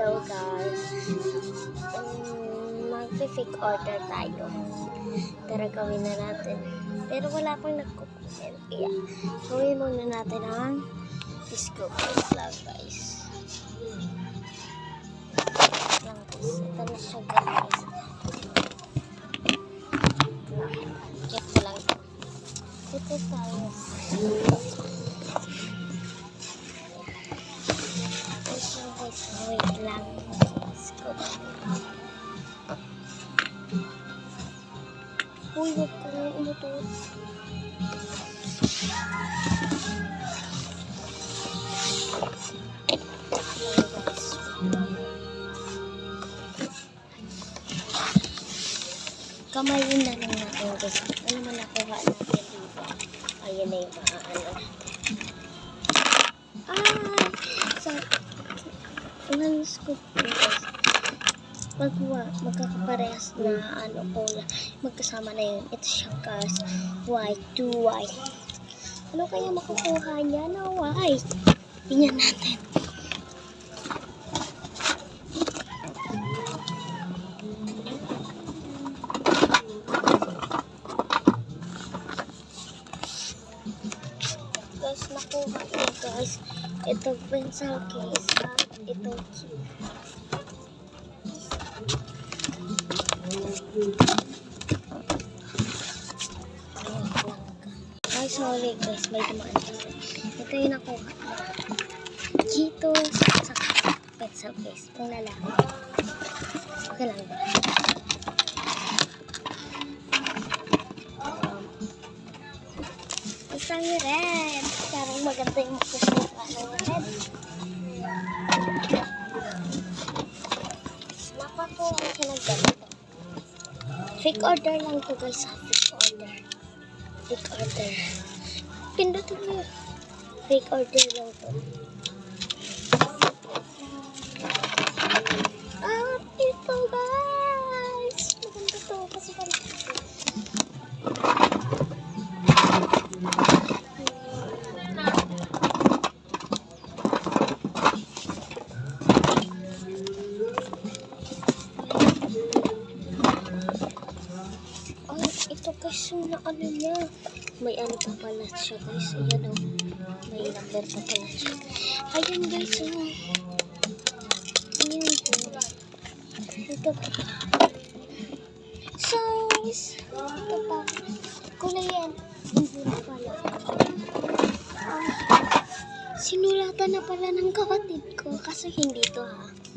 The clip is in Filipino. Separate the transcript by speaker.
Speaker 1: Hello guys, mag-fake order tayo. Tara gawin na natin. Pero wala pang nagko-comment. Kaya gawin muna natin ang disco first lang guys. Ito na siya guys. Check ko lang. Ito tayo. Wait lang. Let's go. Uy, wag ko na umutot. Kamayin na lang natin guys. Ano man nakuha natin dito. Ayan na yung ano. Scoop guys. Magkakaparehas na magkasama na yun. Ito siya guys. White to white. Ano kaya makukuha niya na white? Tingnan natin. Guys, nakuha ko guys. Ito pencil case at ito key. Ay, sorry guys, may dumaan kasi. Ito yung nakuha na dito sa pencil case. Pang lalaki. Okay lang ba? Isang red. Parang maganda yung magkusuka ng red. Napakuha siya ng ganito. Fake order lang to guys. Fake order. Fake order. Pindutin mo. Fake order lang to. Ito guys. Maganda to. Kasi parang ito guys yung ano niya. May ano pa pala siya guys. Ayan o. May number pa pala siya. Ayan guys o. Ayan. Ito pa. Size. Ito pa. Kulay yan. Hindi na pala. Sinulatan na pala ng kapatid ko. Kasi hindi to ha.